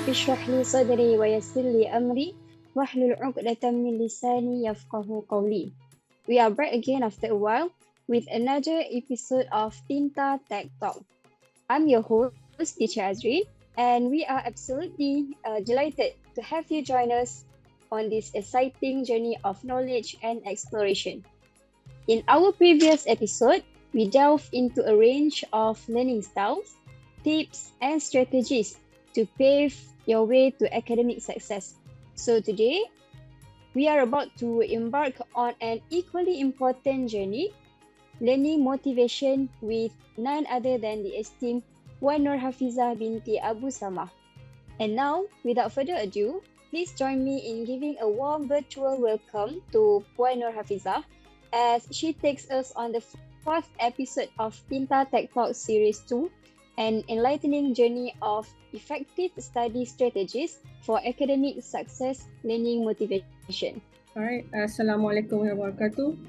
رب اشرح لي صدري ويسر لي أمري واحلل عقدة من لساني يفقه قولي. We are back again after a while with another episode of Tinta Tact Talk. I'm your host, Idrissi, and we are absolutely delighted to have you join us on this exciting journey of knowledge and exploration. In our previous episode, we delved into a range of learning styles, tips, and strategies to pave your way to academic success. So today, we are about to embark on an equally important journey, learning motivation with none other than the esteemed Puan Nur Hafizah binti Abu Samah. And now, without further ado, please join me in giving a warm virtual welcome to Puan Nur Hafizah as she takes us on the fourth episode of Tinta Tact Talk Series 2, an enlightening journey of effective study strategies for academic success, learning motivation. Alright, Assalamualaikum warahmatullahi wabarakatuh.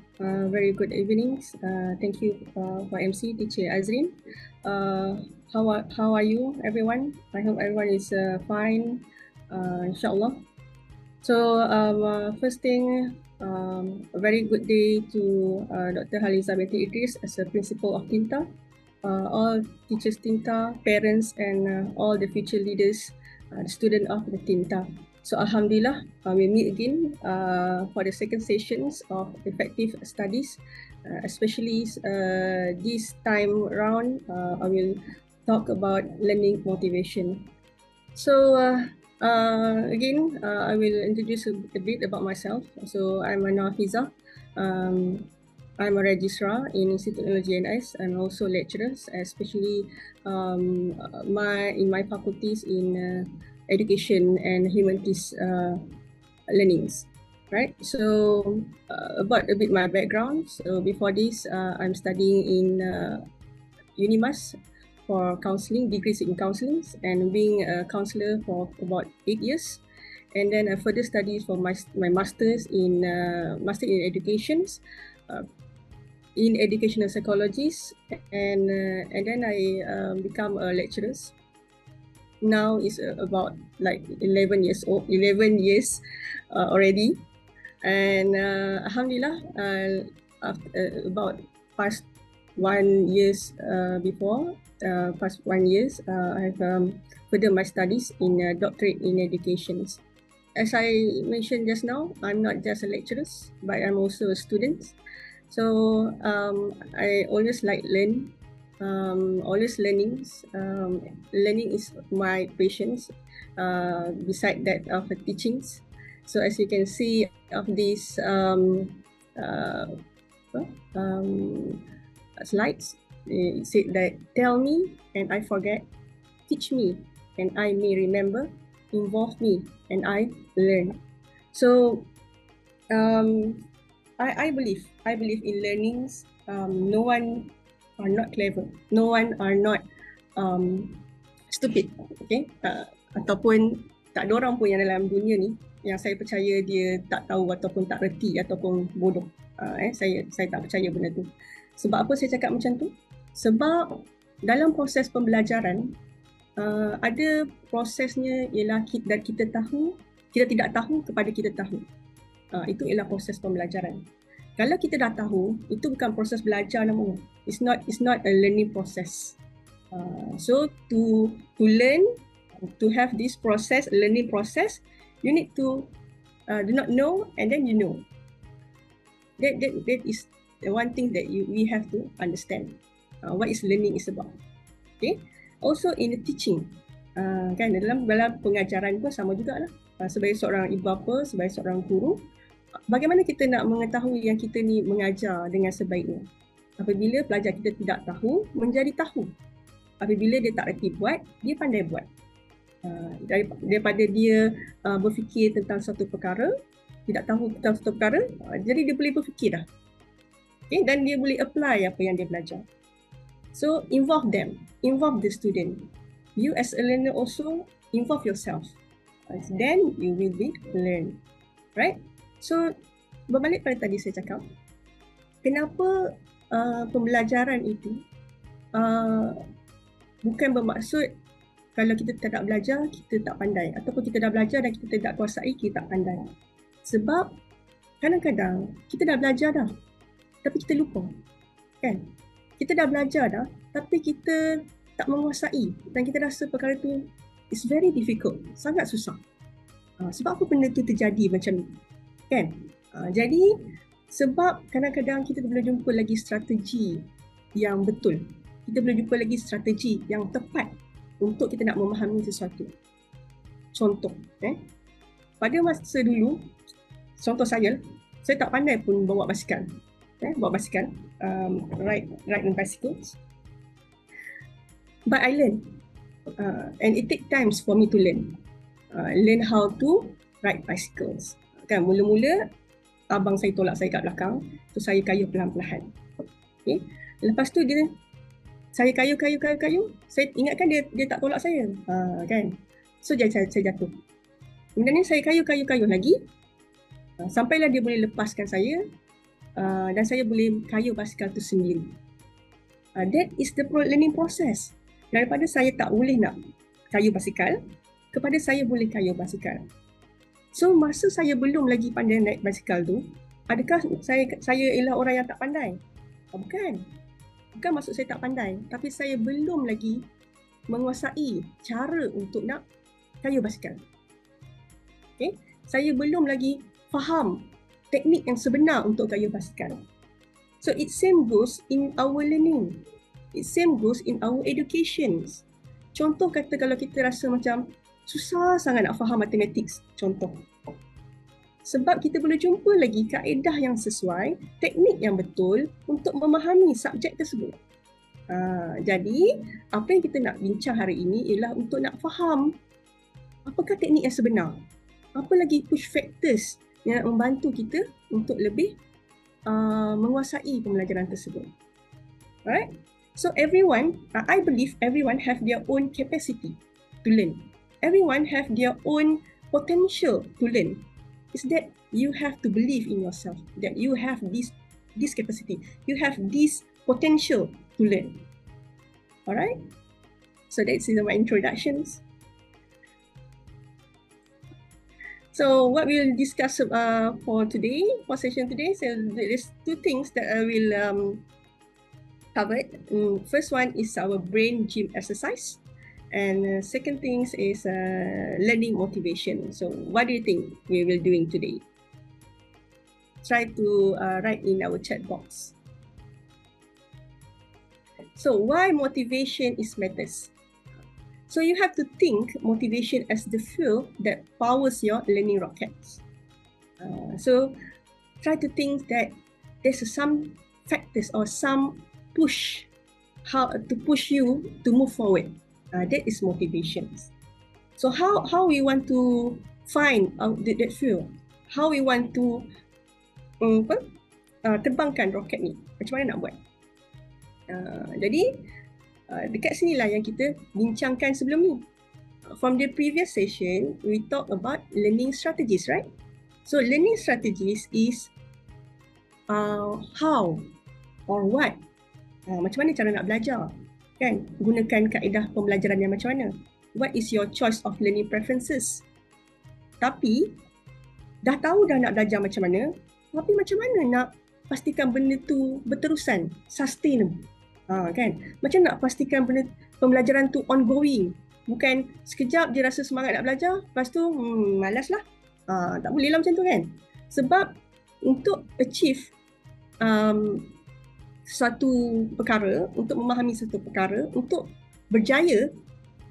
Very good evenings. Thank you for MC, Teacher Azrin. How are you, everyone? I hope everyone is fine, inshallah. So, first thing, a very good day to Dr. Haliza binti Idris as a principal of Tinta, all teachers Tinta, parents, and all the future leaders, the student of the Tinta. So Alhamdulillah, we meet again for the second sessions of effective studies, especially this time around, I will talk about learning motivation. So again, I will introduce a bit about myself. So I'm Nur Hafizah. I'm a registrar in Institute of GNS. I'm also lecturer, especially in my faculties in education and humanities learnings, right? So about a bit my background. So before this, I'm studying in UNIMAS for counselling, degrees in counselling, and being a counsellor for about 8 years. And then I further studies for my masters in education, in educational psychologies, and then I become a lecturer. Now is about like 11 years already, and Alhamdulillah, after about past 1 years I've further my studies in doctorate in education. As I mentioned just now, I'm not just a lecturer, but I'm also a student. So I always like always learning. Learning is my passions, beside that of the teachings. So as you can see of these slides, it said that tell me and I forget, teach me and I may remember, involve me and I learn. So I believe in learnings. No one are not clever, no one are not stupid, okay? Ataupun tak ada orang pun yang dalam dunia ni yang saya percaya dia tak tahu ataupun tak reti ataupun bodoh. Saya tak percaya benda tu. Sebab apa saya cakap macam tu? Sebab dalam proses pembelajaran ada prosesnya ialah kita tahu, kita tidak tahu kepada kita tahu. Itu ialah proses pembelajaran. Kalau kita dah tahu, itu bukan proses belajar namanya. It's not a learning process. So to learn, to have this process, learning process, you need to do not know and then you know. That is the one thing that we have to understand. What is learning is about. Okay. Also in the teaching, kan dalam pengajaran pun sama jugalah. Sebagai seorang ibu bapa, sebagai seorang guru, bagaimana kita nak mengetahui yang kita ni mengajar dengan sebaiknya? Apabila pelajar kita tidak tahu, menjadi tahu. Apabila dia tak reti buat, dia pandai buat. Daripada dia berfikir tentang satu perkara, tidak tahu tentang satu perkara, jadi dia boleh berfikir dah. Okay? Dan dia boleh apply apa yang dia belajar. So involve them, involve the student. You as a learner also involve yourself. Then you will be learn, right? So berbalik pada tadi saya cakap, kenapa pembelajaran itu bukan bermaksud kalau kita tak belajar, kita tak pandai. Ataupun kita dah belajar dan kita tidak kuasai, kita tak pandai. Sebab kadang-kadang kita dah belajar dah, tapi kita lupa. Kan? Kita dah belajar dah, tapi kita tak menguasai. Dan kita rasa perkara tu is very difficult. Sangat susah. Sebab apa benda tu terjadi macam ni? Kan? Jadi, sebab kadang-kadang kita boleh jumpa lagi strategi yang betul. Kita boleh jumpa lagi strategi yang tepat untuk kita nak memahami sesuatu. Contoh, pada masa dulu, contoh saya tak pandai pun bawa basikal. Bawa basikal, ride in bicycles. But I learn, and it take times for me to learn. Learn how to ride bicycles. Kan, mula-mula abang saya tolak saya kat belakang, so saya kayuh perlahan-lahan. Okay. Lepas tu saya kayuh, saya ingatkan dia tak tolak saya, kan. So saya jatuh. Kemudian ni saya kayuh lagi, sampailah dia boleh lepaskan saya, dan saya boleh kayuh basikal tu sendiri. That is the learning process. Daripada saya tak boleh nak kayuh basikal, kepada saya boleh kayuh basikal. So masa saya belum lagi pandai naik basikal tu, adakah saya ialah orang yang tak pandai? Bukan maksud saya tak pandai, tapi saya belum lagi menguasai cara untuk nak kayuh basikal. Okay? Saya belum lagi faham teknik yang sebenar untuk kayuh basikal. So it same goes in our learning. It same goes in our education. Contoh kata kalau kita rasa macam susah sangat nak faham mathematics, contoh. Sebab kita boleh jumpa lagi kaedah yang sesuai, teknik yang betul untuk memahami subjek tersebut. Jadi, apa yang kita nak bincang hari ini ialah untuk nak faham apakah teknik yang sebenar. Apa lagi push factors yang nak membantu kita untuk lebih menguasai pembelajaran tersebut. Alright? So everyone, I believe everyone have their own capacity to learn. Everyone have their own potential to learn. Is that you have to believe in yourself, that you have this capacity, you have this potential to learn. Alright? So that's my introductions. So what we'll discuss for session today, so there's two things that I will cover. First one is our brain gym exercise. And second thing is learning motivation. So what do you think we will doing today? Try to write in our chat box. So why motivation is matters? So you have to think motivation as the fuel that powers your learning rockets. So try to think that there's some factors or some push, how to push you to move forward. That is motivation. So how we want to find out that fuel? How we want to terbangkan roket ni? Macam mana nak buat? Jadi dekat sinilah yang kita bincangkan sebelum ni. From the previous session, we talk about learning strategies, right? So learning strategies is how or what. Macam mana cara nak belajar? Kan? Gunakan kaedah pembelajaran yang macam mana? What is your choice of learning preferences? Tapi, dah tahu dah nak belajar macam mana, tapi macam mana nak pastikan benda tu berterusan, sustainable? Kan? Macam nak pastikan benda pembelajaran tu ongoing? Bukan sekejap dia rasa semangat nak belajar, lepas tu malas lah. Tak boleh lah macam tu kan? Sebab untuk achieve satu perkara, untuk memahami satu perkara, untuk berjaya,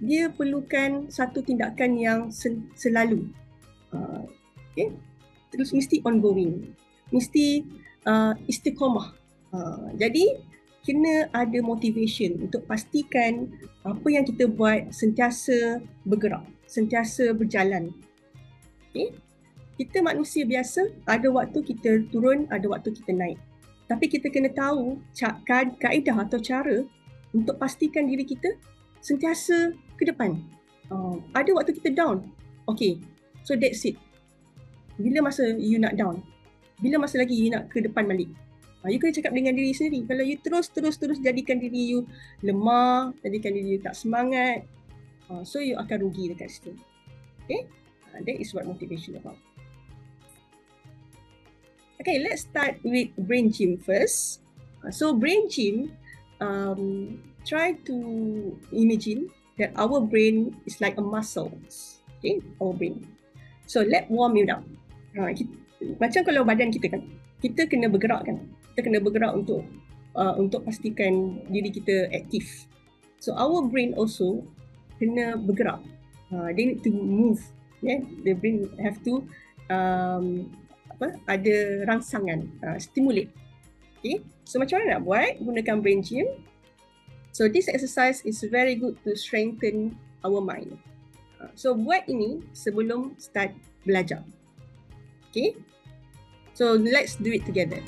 dia perlukan satu tindakan yang selalu. Okay? Terus mesti ongoing. Mesti istiqamah. Jadi, kena ada motivation untuk pastikan apa yang kita buat sentiasa bergerak, sentiasa berjalan. Okay? Kita manusia biasa, ada waktu kita turun, ada waktu kita naik. Tapi kita kena tahu kaedah atau cara untuk pastikan diri kita sentiasa ke depan. Ada waktu kita down. Okay, so that's it. Bila masa you nak down? Bila masa lagi you nak ke depan balik? You kena cakap dengan diri sendiri. Kalau you terus jadikan diri you lemah, jadikan diri you tak semangat, So you akan rugi dekat situ. Okay, that is what motivation about. Okay, let's start with brain gym first. So brain gym, try to imagine that our brain is like a muscle. Okay, our brain. So let warm it up. Macam kalau badan kita kan, kita kena bergerak kan. Kita kena bergerak untuk pastikan diri kita aktif. So our brain also kena bergerak. They need to move. Yeah, the brain have to ada rangsangan, stimulate. Okay, so macam mana nak buat? Gunakan brain gym. So this exercise is very good to strengthen our mind. So buat ini sebelum start belajar. Okay, so let's do it together.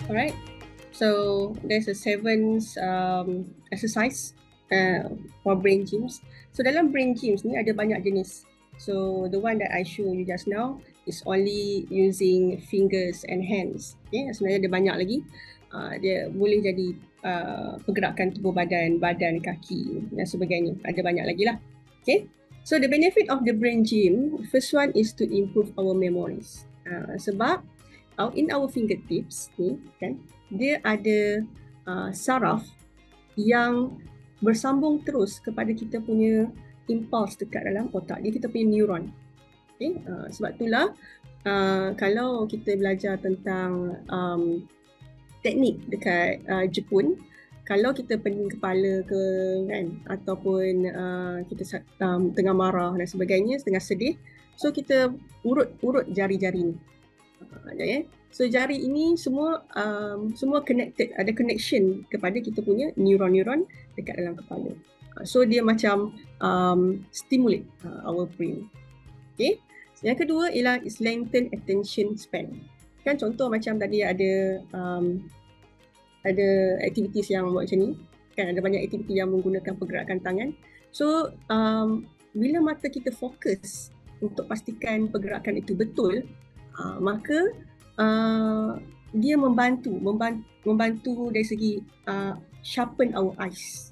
Alright, so there's a 7 exercise for brain gyms. So dalam brain gyms ni ada banyak jenis. So the one that I show you just now is only using fingers and hands. Okay, sebenarnya ada banyak lagi. Dia boleh jadi pergerakan tubuh badan, kaki dan sebagainya. Ada banyak lagi lah. Okay, so the benefit of the brain gym, first one is to improve our memories. Sebab in our fingertips ni kan, dia ada saraf yang bersambung terus kepada kita punya impuls dekat dalam otak dia, kita punya neuron. Okay? Sebab itulah kalau kita belajar tentang teknik dekat Jepun, kalau kita pening kepala ke kan, ataupun kita tengah marah dan sebagainya, tengah sedih, so kita urut jari-jari ni. So jari ini semua connected, ada connection kepada kita punya neuron-neuron dekat dalam kepala. So dia macam stimulate our brain. Okay. Yang kedua ialah is lengthen attention span. Kan contoh macam tadi ada activities yang buat macam ni. Kan ada banyak aktiviti yang menggunakan pergerakan tangan. So bila mata kita fokus untuk pastikan pergerakan itu betul, maka dia membantu dari segi sharpen our eyes.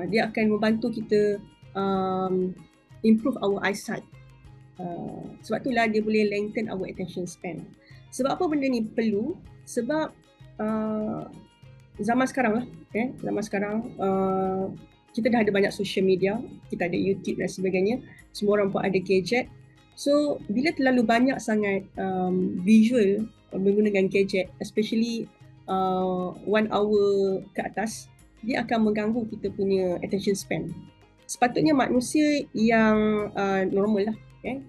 Dia akan membantu kita improve our eyesight. Sebab itulah dia boleh lengthen our attention span. Sebab apa benda ni perlu? Sebab zaman sekarang lah, zaman sekarang kita dah ada banyak social media, kita ada YouTube dan sebagainya. Semua orang pun ada gadget. So bila terlalu banyak sangat visual menggunakan gadget, especially 1 hour ke atas, dia akan mengganggu kita punya attention span. Sepatutnya manusia yang normal lah,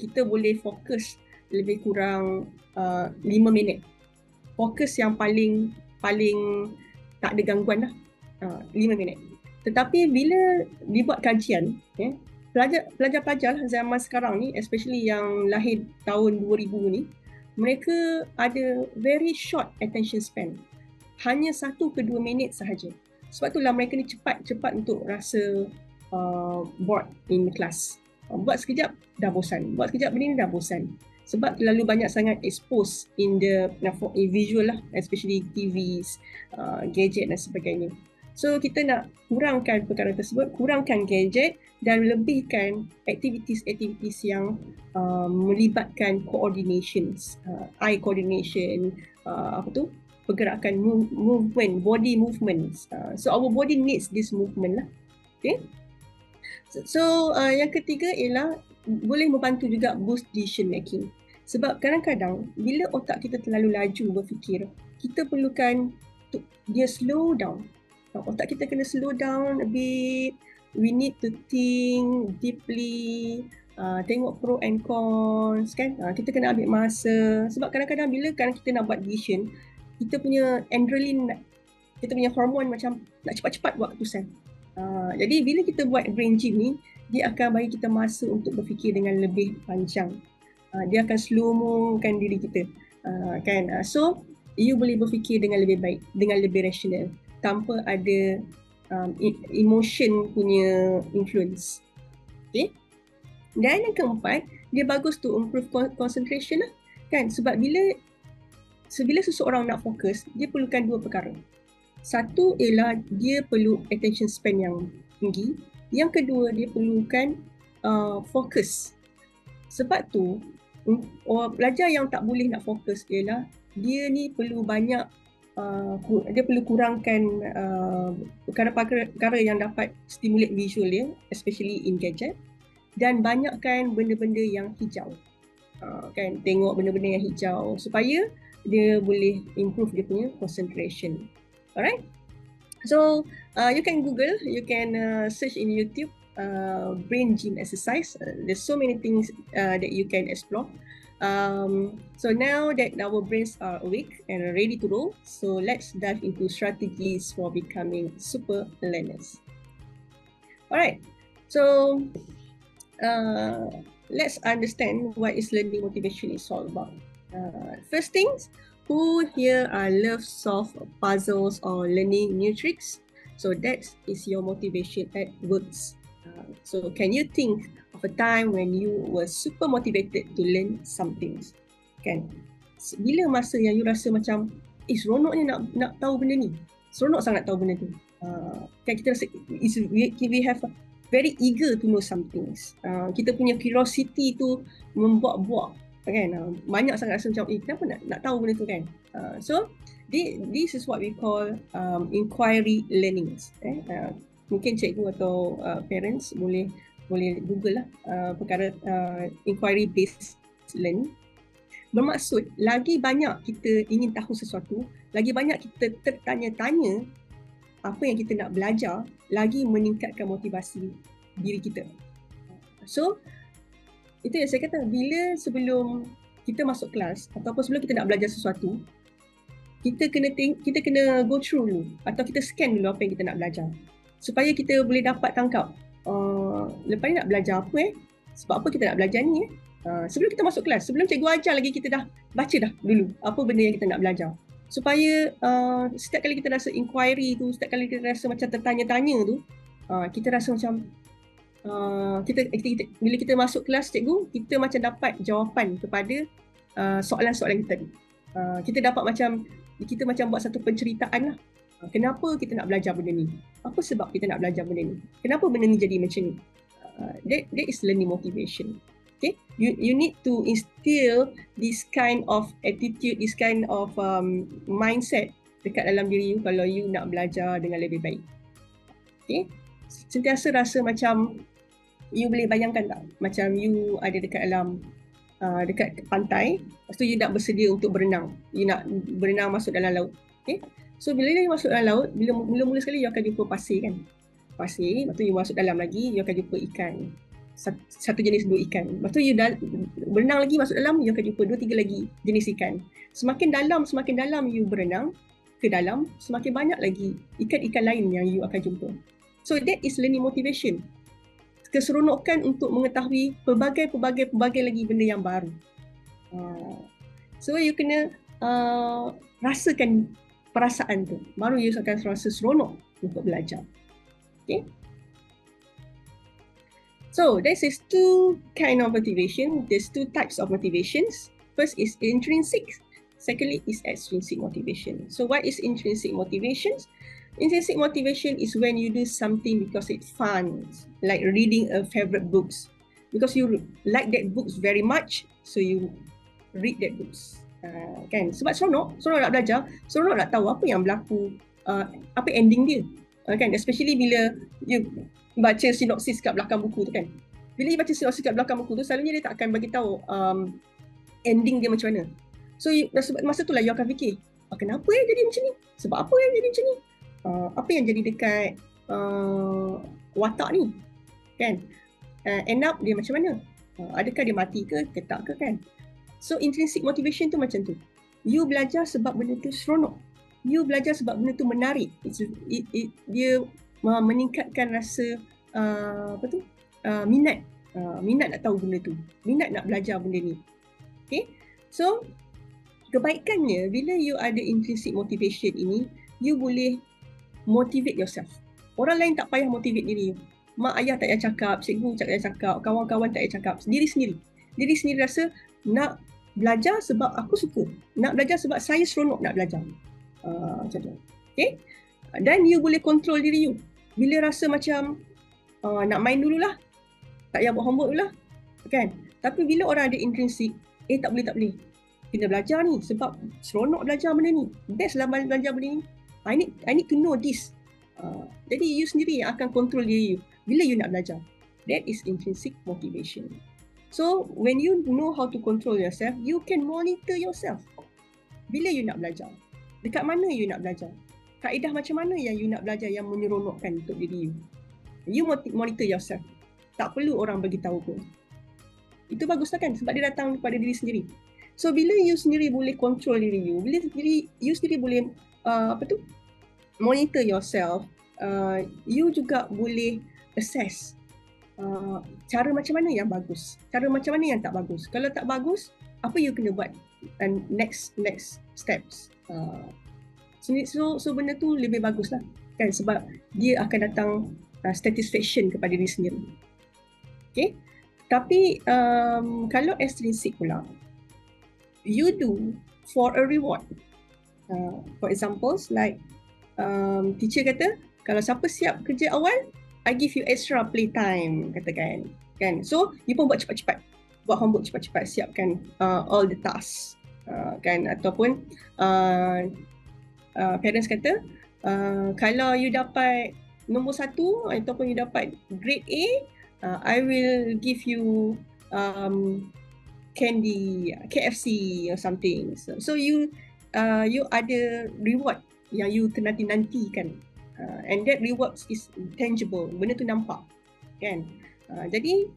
kita boleh fokus lebih kurang 5 minit. Fokus yang paling tak ada gangguan lah, 5 minit. Tetapi bila dibuat kajian, pelajar-pelajar lah zaman sekarang ni, especially yang lahir tahun 2000 ni, mereka ada very short attention span. Hanya 1 ke 2 minit sahaja. Sebab itulah mereka ni cepat untuk rasa bored in class. Buat sekejap dah bosan. Buat sekejap benda ni dah bosan. Sebab terlalu banyak sangat expose in the visual lah, especially TVs, gadget dan sebagainya. So kita nak kurangkan perkara tersebut, kurangkan gadget dan lebihkan aktiviti-aktiviti yang melibatkan coordinations, eye coordination, pergerakan movement, body movements. So our body needs this movement lah. Okay. So yang ketiga ialah boleh membantu juga boost decision making. Sebab kadang-kadang bila otak kita terlalu laju berfikir, kita perlukan dia slow down. Otak kita kena slow down a bit. We need to think deeply, tengok pro and cons kan. Kita kena ambil masa. Sebab kadang-kadang bila kita nak buat decision, kita punya adrenaline, kita punya hormon macam nak cepat-cepat buat keputusan. Jadi bila kita buat brain gym ni, dia akan bagi kita masa untuk berfikir dengan lebih panjang. Dia akan slow-mokan diri kita. So you boleh berfikir dengan lebih baik, dengan lebih rasional, tanpa ada emotion punya influence. Okay? Dan yang keempat, dia bagus to improve concentration lah. Kan? Sebab bila seseorang nak fokus, dia perlukan 2 perkara. Satu ialah dia perlu attention span yang tinggi. Yang kedua, dia perlukan fokus. Sebab tu, pelajar yang tak boleh nak fokus ialah dia ni perlu banyak, dia perlu kurangkan perkara-perkara yang dapat stimulate visual dia, especially in gadget, dan banyakkan benda-benda yang hijau. Kan, tengok benda-benda yang hijau supaya dia boleh improve dia punya concentration. Alright, so you can Google, you can search in YouTube brain gym exercise. There's so many things that you can explore. So now that our brains are awake and ready to roll, so let's dive into strategies for becoming super learners. Alright, so let's understand what is learning motivation is all about. First things, who here love solve puzzles or learning new tricks? So that is your motivation at works. So can you think of a time when you were super motivated to learn something? Kan? Bila masa yang you rasa macam seronoknya nak tahu benda ni. Seronok sangat tahu benda tu. Kan kita rasa we have very eager to know some things. Kita punya curiosity tu membuat-buat kan, banyak sangat rasa macam kenapa nak tahu benda tu kan. So this is what we call inquiry learning. Mungkin cikgu atau parents boleh Google lah perkara inquiry based learning. Bermaksud lagi banyak kita ingin tahu sesuatu, lagi banyak kita tertanya-tanya apa yang kita nak belajar, lagi meningkatkan motivasi diri kita. So itu yang saya kata, bila sebelum kita masuk kelas ataupun sebelum kita nak belajar sesuatu, kita kena go through dulu atau kita scan dulu apa yang kita nak belajar supaya kita boleh dapat tangkap lepas ni nak belajar apa sebab apa kita nak belajar ni sebelum kita masuk kelas, sebelum cikgu ajar lagi, kita dah baca dah dulu apa benda yang kita nak belajar supaya setiap kali kita rasa inquiry tu, setiap kali kita rasa macam tertanya-tanya tu, kita rasa macam kita bila kita masuk kelas cikgu, kita macam dapat jawapan kepada soalan-soalan kita ni. Kita dapat kita macam buat satu penceritaan lah. Kenapa kita nak belajar benda ni? Apa sebab kita nak belajar benda ni? Kenapa benda ni jadi macam ni? That is learning motivation. Okay? You need to instill this kind of attitude, this kind of mindset dekat dalam diri you kalau you nak belajar dengan lebih baik. Okay? Sentiasa rasa macam you boleh bayangkan tak? Macam you ada dekat dalam dekat pantai. Lepas tu you nak bersedia untuk berenang. You nak berenang masuk dalam laut. Okay? So bila you masuk dalam laut, mula-mula sekali you akan jumpa pasir kan. Pasir, lepas tu you masuk dalam lagi, you akan jumpa ikan. Satu jenis 2 ikan. Lepas tu you berenang lagi masuk dalam, you akan jumpa 2-3 lagi jenis ikan. Semakin dalam you berenang ke dalam, semakin banyak lagi ikan-ikan lain yang you akan jumpa. So that is learning motivation. Keseronokan untuk mengetahui pelbagai lagi benda yang baru. So you kena rasakan perasaan tu, baru you akan rasa seronok untuk belajar. Okay. So this is 2 kind of motivation. There's 2 types of motivations. First is intrinsic. Secondly is extrinsic motivation. So what is intrinsic motivations? Intrinsic motivation is when you do something because it's fun, like reading a favorite books. Because you like that books very much, so you read that books. Kan? Sebab seronok nak belajar, seronok nak tahu apa yang berlaku, apa ending dia. Kan? Especially bila you baca sinopsis kat belakang buku tu kan. Bila you baca sinopsis kat belakang buku tu, selalunya dia tak akan bagi tahu ending dia macam mana. So masa tu lah you akan fikir, kenapa jadi macam ni? Sebab apa jadi macam ni? Apa yang jadi dekat watak ni? Kan? End up dia macam mana? Adakah dia mati ke tak ke kan? So intrinsic motivation tu macam tu. You belajar sebab benda tu seronok. You belajar sebab benda tu menarik. Dia meningkatkan rasa minat. Minat nak tahu benda tu. Minat nak belajar benda ni. Okay? So kebaikannya bila you ada intrinsic motivation ini, you boleh motivate yourself. Orang lain tak payah motivate diri you. Mak ayah tak payah cakap, cikgu tak payah cakap, kawan-kawan tak payah cakap. Diri sendiri rasa nak belajar sebab aku suka. Nak belajar sebab saya seronok nak belajar. Macam tu. Okay? Dan you boleh control diri you. Bila rasa macam nak main dululah, tak payah buat homework dululah. Kan? Tapi bila orang ada intrinsic, tak boleh. Kena belajar ni sebab seronok belajar benda ni. Best lah belajar benda ni. I need to know this. Jadi you sendiri yang akan control diri you bila you nak belajar. That is intrinsic motivation. So when you know how to control yourself, you can monitor yourself. Bila you nak belajar, dekat mana you nak belajar, kaedah macam mana yang you nak belajar yang menyeronokkan untuk diri you. You monitor yourself. Tak perlu orang bagi tahu pun. Itu baguslah kan, sebab dia datang daripada diri sendiri. So bila you sendiri boleh control diri you, bila you sendiri boleh monitor yourself, you juga boleh assess cara macam mana yang bagus, cara macam mana yang tak bagus. Kalau tak bagus, apa you kena buat and next steps. So benda tu lebih bagus lah kan, sebab dia akan datang satisfaction kepada diri sendiri. Okay. Tapi kalau extrinsic pula, you do for a reward. For example, like teacher kata, kalau siapa siap kerja awal, I give you extra playtime, katakan. Kan? So, you pun buat cepat-cepat. Buat homework cepat-cepat, siapkan all the tasks. Kan? Ataupun parents kata, kalau you dapat nombor 1 ataupun you dapat grade A, I will give you candy, KFC or something. So you ada reward yang you nanti-nantikan. And that rewards is tangible. Benda tu nampak. Kan? Jadi,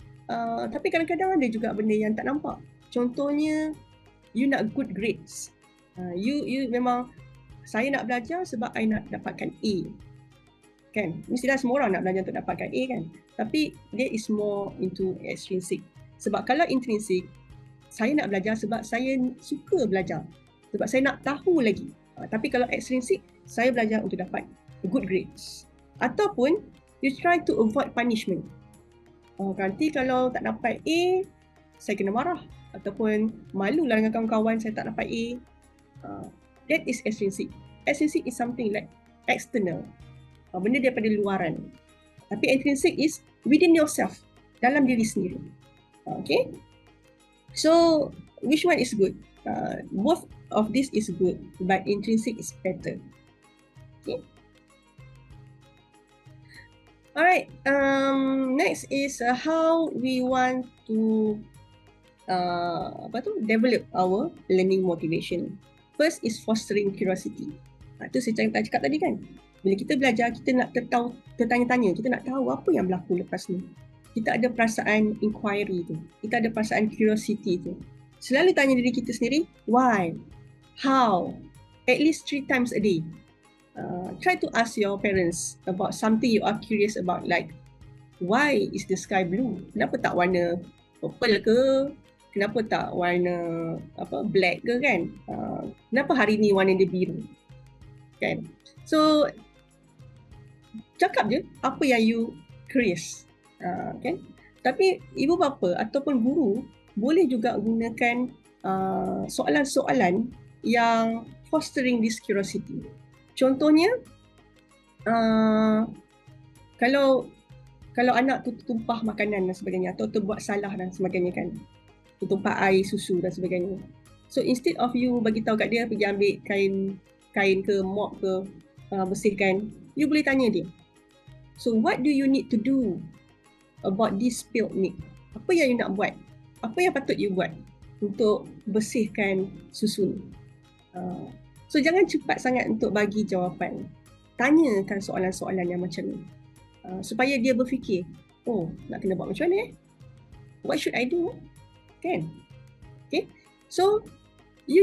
tapi kadang-kadang ada juga benda yang tak nampak. Contohnya, you nak good grades. You memang, saya nak belajar sebab I nak dapatkan A. Kan? Mestilah semua orang nak belajar untuk dapatkan A kan? Tapi, there is more into extrinsic. Sebab kalau intrinsic, saya nak belajar sebab saya suka belajar. Sebab saya nak tahu lagi. Tapi kalau extrinsic, saya belajar untuk dapat good grades. Ataupun, you try to avoid punishment. Nanti kalau tak dapat A, saya kena marah. Ataupun, malulah dengan kawan-kawan saya tak dapat A. That is extrinsic. Extrinsic is something like external. Benda daripada luaran. Tapi intrinsic is within yourself. Dalam diri sendiri. Okay? So, which one is good? Both of this is good, but intrinsic is better. Okay? Alright, next is how we want to develop our learning motivation. First is fostering curiosity. Itu saya cakap tadi kan. Bila kita belajar, kita nak tertanya-tanya, kita nak tahu apa yang berlaku lepas ni. Kita ada perasaan inquiry tu. Kita ada perasaan curiosity tu. Selalu tanya diri kita sendiri, why? How? At least 3 times a day. Try to ask your parents about something you are curious about, like, why is the sky blue? Kenapa tak warna purple ke? Kenapa tak warna black ke kan? Kenapa hari ni warna dia biru? Kan? So, cakap je apa yang you curious. Kan? Tapi ibu bapa ataupun guru boleh juga gunakan soalan-soalan yang fostering this curiosity. Contohnya, kalau anak tu tumpah makanan dan sebagainya, atau buat salah dan sebagainya kan, tumpah air susu dan sebagainya. So instead of you bagi tahu kat dia pergi ambil kain ke mop ke bersihkan, you boleh tanya dia, so what do you need to do about this spilled milk? Apa yang you nak buat? Apa yang patut you buat untuk bersihkan susu ni? So jangan cepat sangat untuk bagi jawapan. Tanyakan soalan-soalan yang macam ni, supaya dia berfikir, oh, nak kena buat macam mana? What should I do? Kan? Okay? So you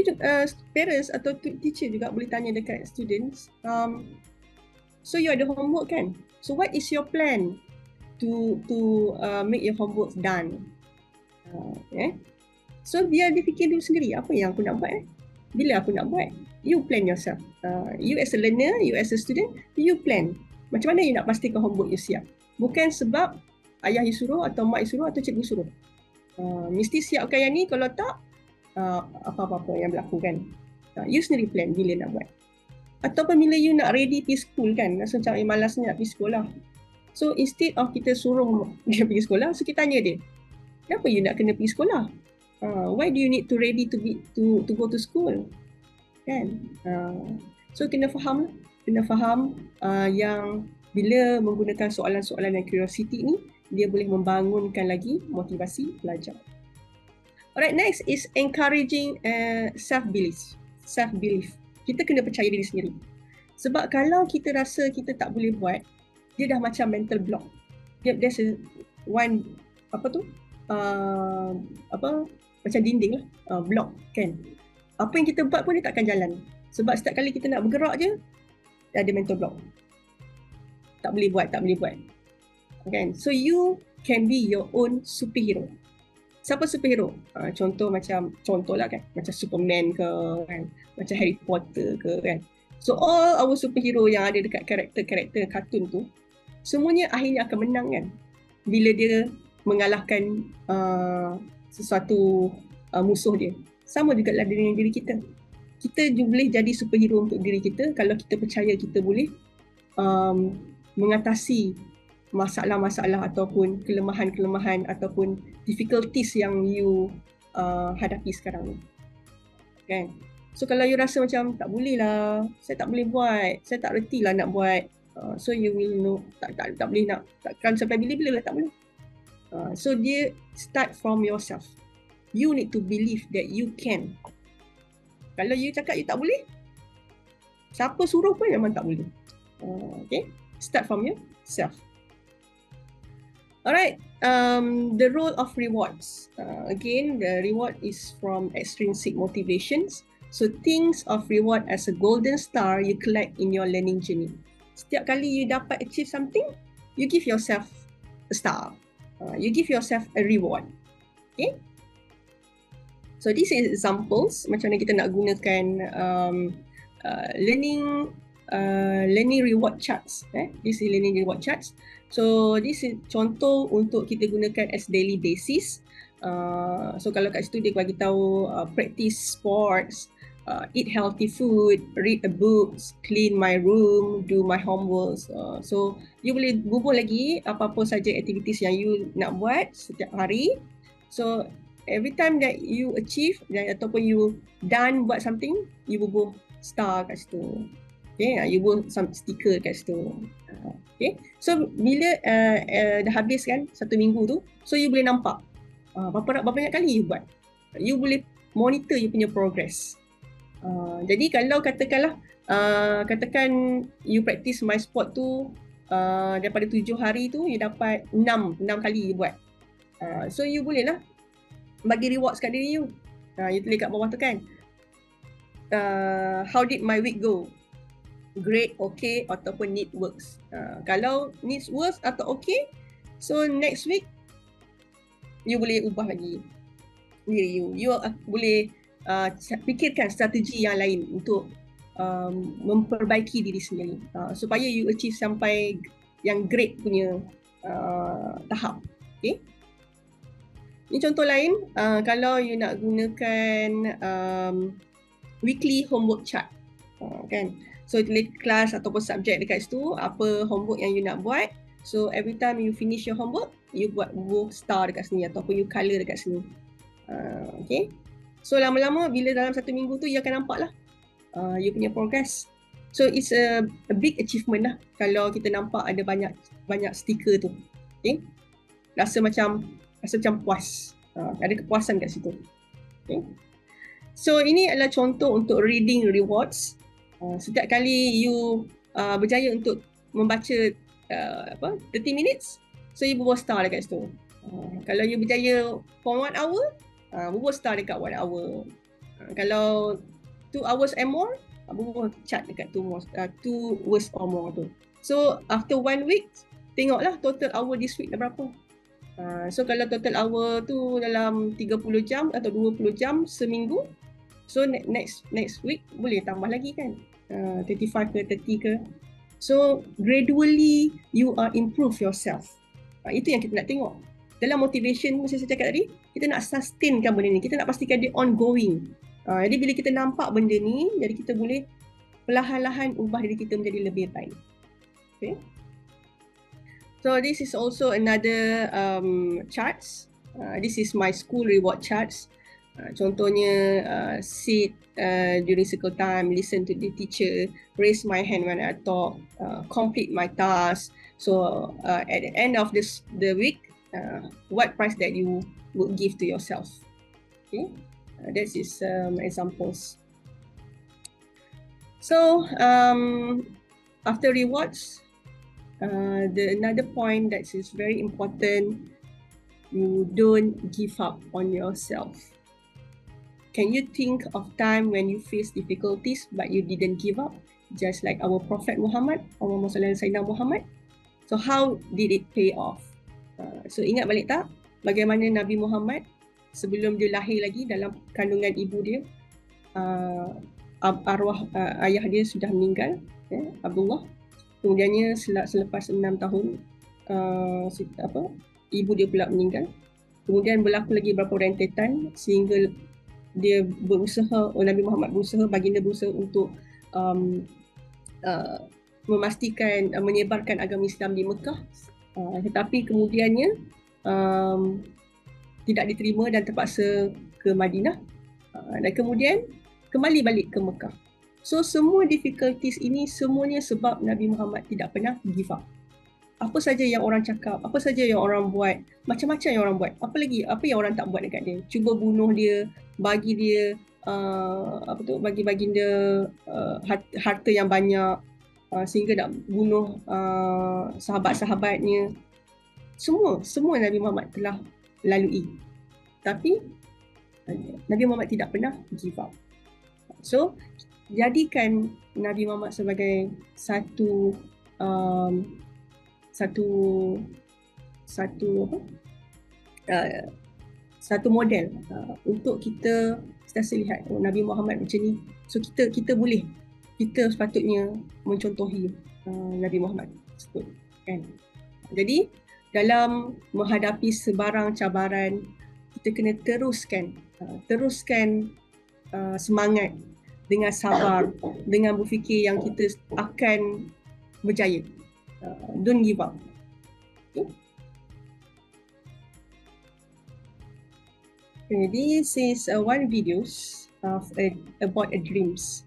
parents atau teacher juga boleh tanya dekat students, so you ada homework kan? So what is your plan to make your homework done? So dia fikir dulu sendiri, apa yang aku nak buat? Bila aku nak buat? You plan yourself. You as a learner, you as a student, you plan. Macam mana you nak pastikan homework you siap? Bukan sebab ayah you suruh atau mak you suruh atau cikgu suruh. Mesti siapkan yang ni, kalau tak apa-apa yang berlaku kan. You sendiri plan bila nak buat. Ataupun bila you nak ready pergi school kan, rasa macam malasnya nak pergi sekolah. So instead of kita suruh dia pergi sekolah, so kita tanya dia, kenapa you nak kena pergi sekolah? Why do you need to ready to go to school? Kan? So kena faham yang bila menggunakan soalan-soalan dan curiosity ni, dia boleh membangunkan lagi motivasi belajar. Alright, next is encouraging self-belief. Kita kena percaya diri sendiri. Sebab kalau kita rasa kita tak boleh buat, dia dah macam mental block. There's one macam dinding lah, block kan. Apa yang kita buat pun dia takkan jalan. Sebab setiap kali kita nak bergerak je, dia ada mental block. Tak boleh buat. Kan? So you can be your own superhero. Siapa superhero? Contohlah kan, macam Superman ke kan, macam Harry Potter ke kan. So all our superhero yang ada dekat karakter kartun tu, semuanya akhirnya akan menang kan, bila dia mengalahkan sesuatu musuh dia. Sama juga lah dengan diri kita. Kita boleh jadi superhero untuk diri kita kalau kita percaya kita boleh mengatasi masalah-masalah ataupun kelemahan-kelemahan ataupun difficulties yang you hadapi sekarang ni. Kan? So kalau you rasa macam tak boleh lah, saya tak boleh buat, saya tak reti lah nak buat, so you will know tak boleh nak, takkan sampai bila-bila lah tak boleh. So dia start from yourself. You need to believe that you can. Kalau you cakap you tak boleh, siapa suruh pun memang tak boleh. Okay, start from yourself. Alright, the role of rewards. Again, the reward is from extrinsic motivations. So things of reward as a golden star you collect in your learning journey. Setiap kali you dapat achieve something, you give yourself a star. You give yourself a reward. Okay? So these are examples macam mana kita nak gunakan learning reward charts. This is learning reward charts. So this is contoh untuk kita gunakan as daily basis. So kalau kat situ dia bagi tahu practice sports, eat healthy food, read a book, clean my room, do my homework. So you boleh bubuh lagi apa-apa saja activities yang you nak buat setiap hari. So every time that you achieve ataupun you done buat something, you bubuh star kat situ. Okay, you bubuh some sticker kat situ. Okay, so bila dah habis kan satu minggu tu, so you boleh nampak berapa banyak kali you buat. you boleh monitor you punya progress. Jadi kalau katakanlah katakan you practice my sport tu daripada 7 hari tu you dapat 6 kali you buat. So you boleh lah bagi rewards kat diri you. You tulis kat bawah tu kan. How did my week go? Great, okay, ataupun need works. Kalau needs works atau okay, so next week you boleh ubah lagi diri you. You boleh fikirkan strategi yang lain untuk memperbaiki diri sendiri supaya you achieve sampai yang great punya tahap. Okay. Ini contoh lain, kalau you nak gunakan weekly homework chart, kan? So tulis kelas ataupun subjek dekat situ, apa homework yang you nak buat. So every time you finish your homework, you buat star dekat sini ataupun you colour dekat sini. Okay. So lama-lama bila dalam 1 minggu tu you akan nampak lah you punya progress. So it's a big achievement lah kalau kita nampak ada banyak stiker tu. Okay. Rasa macam puas. Ada kepuasan kat situ. Okay. So ini adalah contoh untuk reading rewards. Setiap kali you berjaya untuk membaca 30 minutes, so you berbual star dekat situ. Kalau you berjaya for 1 hour, berbual star dekat 1 hour. Kalau 2 hours and more, berbual chart dekat 2 hours or more tu. So after 1 week, tengoklah total hour this week dah berapa. So kalau total hour tu dalam 30 jam atau 20 jam seminggu, so next week boleh tambah lagi kan, 35 ke 30 ke. So gradually you are improve yourself. Itu yang kita nak tengok. Dalam motivation macam saya cakap tadi, kita nak sustainkan benda ni, kita nak pastikan dia ongoing. Jadi bila kita nampak benda ni, jadi kita boleh perlahan-lahan ubah diri kita menjadi lebih baik. Okay. So this is also another charts. This is my school reward charts. Contohnya sit during circle time, listen to the teacher, raise my hand when I talk, complete my task. So at the end of the week, what prize that you would give to yourself. Okay, that is examples. So after rewards, another point that is very important, you don't give up on yourself. Can you think of time when you face difficulties but you didn't give up? Just like our Prophet Muhammad, Allahumma salli ala Sayyidina Muhammad. So how did it pay off? So ingat balik tak bagaimana Nabi Muhammad sebelum dia lahir lagi dalam kandungan ibu dia, arwah ayah dia sudah meninggal, Abdullah. Kemudiannya selepas 6 tahun ibu dia pula meninggal. Kemudian berlaku lagi beberapa rentetan sehingga dia Nabi Muhammad baginda berusaha untuk memastikan menyebarkan agama Islam di Mekah, tetapi kemudiannya tidak diterima dan terpaksa ke Madinah, dan kemudian kembali balik ke Mekah. So semua difficulties ini semuanya sebab Nabi Muhammad tidak pernah give up. Apa saja yang orang cakap, apa saja yang orang buat, macam-macam yang orang buat, apa yang orang tak buat dekat dia, cuba bunuh dia, bagi dia bagi baginda harta yang banyak, sehingga nak bunuh sahabat-sahabatnya. Semua Nabi Muhammad telah lalui, tapi Nabi Muhammad tidak pernah give up. So jadikan Nabi Muhammad sebagai satu model untuk kita sentiasa lihat, Nabi Muhammad macam ni. So kita sepatutnya mencontohi Nabi Muhammad tersebut, kan. Jadi dalam menghadapi sebarang cabaran, kita kena teruskan semangat dengan sabar, dengan berfikir yang kita akan berjaya. Don't give up. Okay, this is one videos about dreams.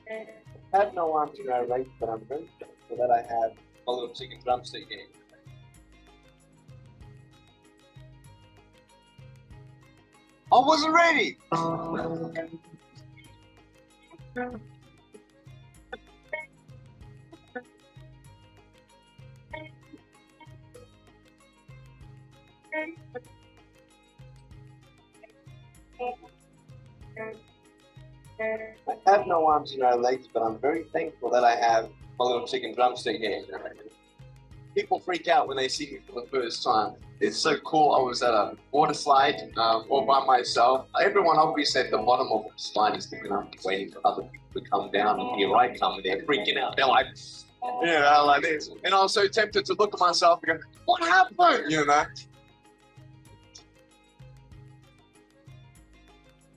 I have no arms and no legs, but I'm very thankful that I have a little chicken drumstick game. I wasn't ready. I have no arms and no legs, but I'm very thankful that I have a little chicken drumstick game. People freak out when they see me for the first time. It's so cool. I was at a water slide all by myself. Everyone obviously at the bottom of the slide is looking up, waiting for other people to come down. And here I come, and they're freaking out. They're like, you know, like this. And I was so tempted to look at myself and go, what happened? You know?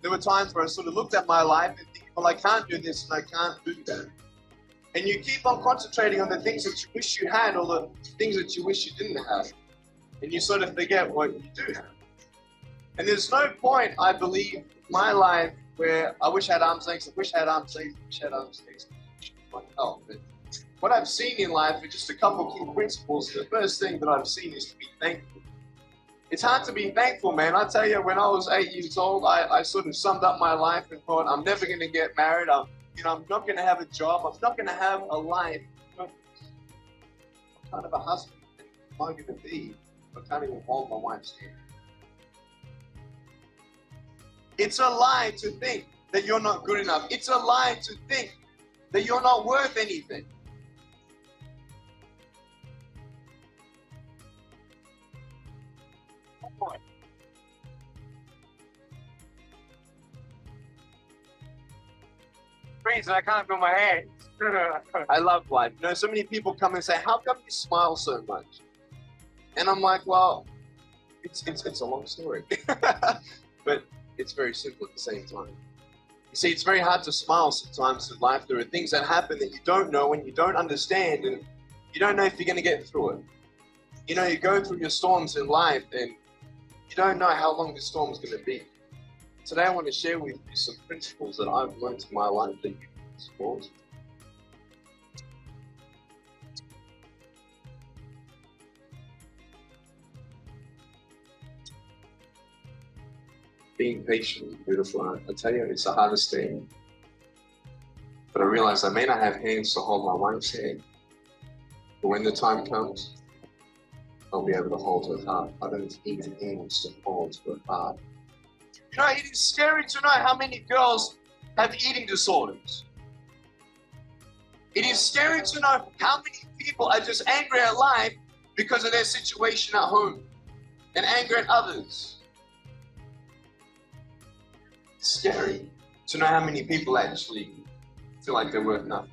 There were times where I sort of looked at my life and think, well, I can't do this and I can't do that. And you keep on concentrating on the things that you wish you had or the things that you wish you didn't have. And you sort of forget what you do have. And there's no point, I believe, in my life where I wish I had arms, legs, I wish I had arms, legs, I wish I had arms, legs, but what I've seen in life are just a couple of key principles. The first thing that I've seen is to be thankful. It's hard to be thankful, man. I tell you, when I was 8 years old, I sort of summed up my life and thought, I'm never going to get married. I'm not going to have a job. I'm not going to have a life. What kind of a husband am I going to be? I can't even hold my wife's hand. It's a lie to think that you're not good enough. It's a lie to think that you're not worth anything. Reason I can't feel my hands. I love life. You know, so many people come and say, how come you smile so much? And I'm like, well, it's a long story. But it's very simple at the same time. You see, it's very hard to smile sometimes in life. There are things that happen that you don't know and you don't understand, and you don't know if you're going to get through it. You know, you go through your storms in life and you don't know how long the storm is going to be. Today I want to share with you some principles that I've learned in my life that you can support. Being patient is beautiful. I tell you, it's the hardest thing. But I realize I may not have hands to hold my wife's hand, but when the time comes, I'll be able to hold her heart. I don't need hands to hold her heart. You know, it is scary to know how many girls have eating disorders. It is scary to know how many people are just angry at life because of their situation at home and angry at others. It's scary to know how many people actually feel like they're worth nothing.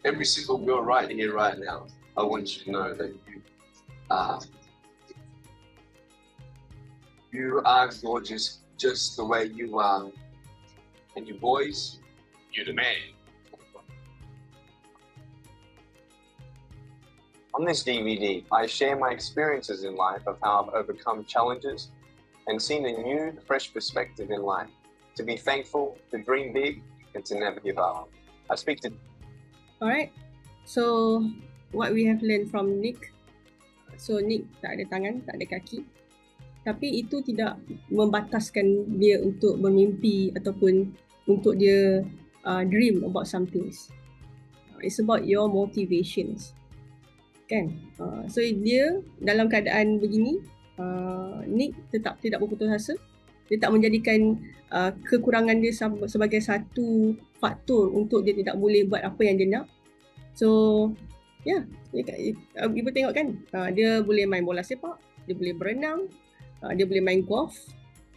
Every single girl right here, right now, I want you to know that you are gorgeous just the way you are. And you boys, you're the man. On this DVD, I share my experiences in life of how I've overcome challenges and seen a new, fresh perspective in life. To be thankful, to dream big, and to never give up. I speak to... Alright, so what we have learned from Nick. So Nick tak ada tangan, tak ada kaki. Tapi itu tidak membataskan dia untuk bermimpi ataupun untuk dia dream about some things. It's about your motivations. Kan? So dia dalam keadaan begini, Nick tetap tidak berputus asa. Dia tak menjadikan kekurangan dia sebagai satu faktor untuk dia tidak boleh buat apa yang dia nak. So, yeah, ibu tengok kan, dia boleh main bola sepak, dia boleh berenang, dia boleh main golf,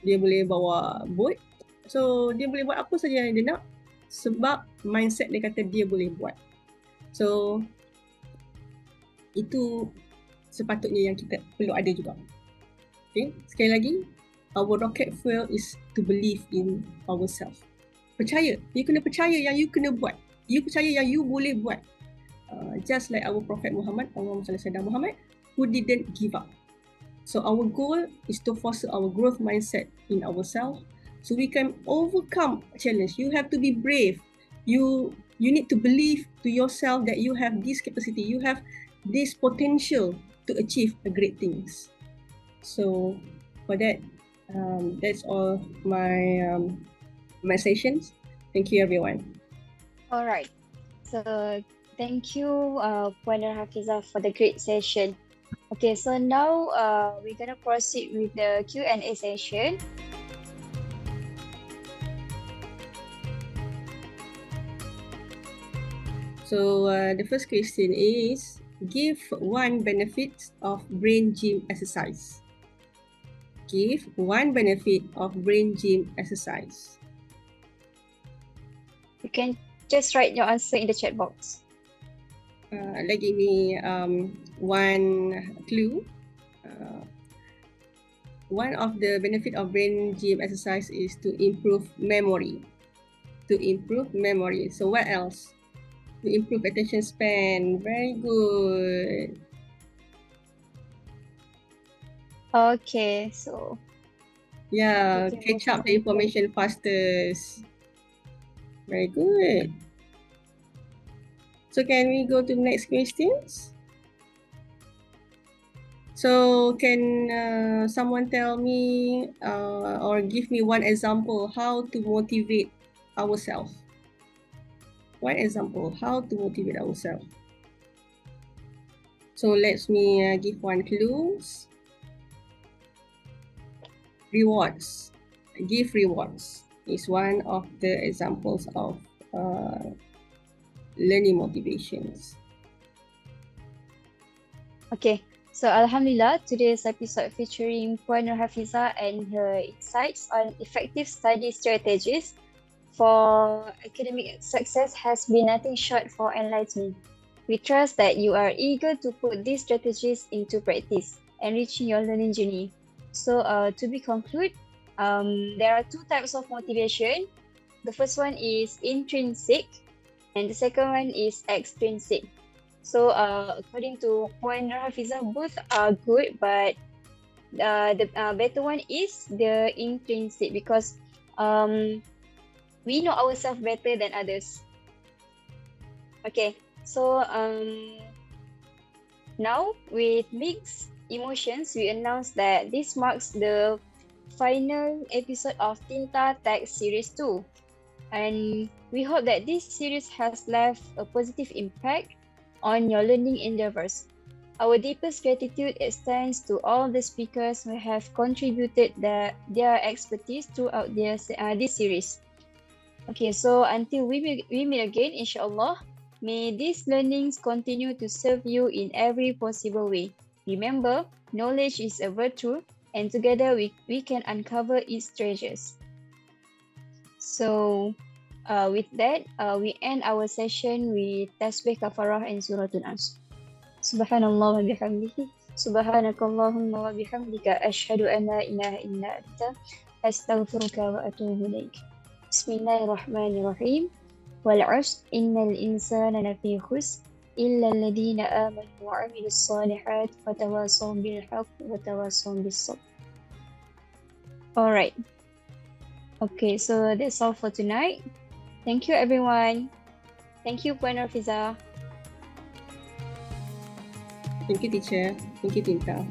dia boleh bawa boat. So, dia boleh buat apa saja yang dia nak sebab mindset dia kata dia boleh buat. So, itu sepatutnya yang kita perlu ada juga. Okay, sekali lagi, our rocket fuel is to believe in ourselves. Percaya, you kena percaya yang you kena buat. You percaya yang you boleh buat. Just like our Prophet Muhammad, Allahumma salli ala Muhammad, who didn't give up. So our goal is to foster our growth mindset in ourselves So we can overcome a challenge. You have to be brave. You need to believe to yourself that you have this capacity, you have this potential to achieve great things. So for that, that's all my sessions. Thank you, everyone. All right. So thank you, Puan Hafiza, for the great session. Okay, so now we're gonna proceed with the Q&A session. So the first question is, give one benefit of brain gym exercise. Give one benefit of brain gym exercise. You can just write your answer in the chat box. Give me one clue. One of the benefit of brain gym exercise is to improve memory. To improve memory. So what else? To improve attention span. Very good. Okay, so yeah, we can catch move up to the information faster. Very good. So can we go to the next questions? So can someone tell me or give me one example how to motivate ourselves? One example how to motivate ourselves. So let me give one clues. Rewards. Give rewards is one of the examples of learning motivations. Okay, so Alhamdulillah, today's episode featuring Puan Hafiza and her insights on effective study strategies for academic success has been nothing short for enlightening. We trust that you are eager to put these strategies into practice, enriching your learning journey. So to be conclude, there are two types of motivation. The first one is intrinsic, and the second one is extrinsic. So according to Puan Hafiza, both are good, but the better one is the intrinsic because we know ourselves better than others. Okay, so now with mixed emotions, we announce that this marks the final episode of Tinta Tact Series 2. And we hope that this series has left a positive impact on your learning endeavors. Our deepest gratitude extends to all the speakers who have contributed their expertise throughout this series. Okay, so until we meet again, inshallah, may these learnings continue to serve you in every possible way. Remember, knowledge is a virtue, and together we can uncover its treasures. So, with that, we end our session with Tasbih Kafarah and Suratul Nas. Subhanallah wa bihamdihi. Subhanakallahumma wa bihamdika. Ashhadu an la ilaha illa anta. Astaghfiruka wa atubu ilaik. Bismillahirrahmanirrahim. Wal 'asr innal insana lafi khusr illa alladhina amanu wa 'amilus solihat wa tawasaw bil haqqi wa tawasaw bis sabr. Alright. Okay, so that's all for tonight. Thank you, everyone. Thank you, Puan Hafiza. Thank you, teacher. Thank you, Tinta.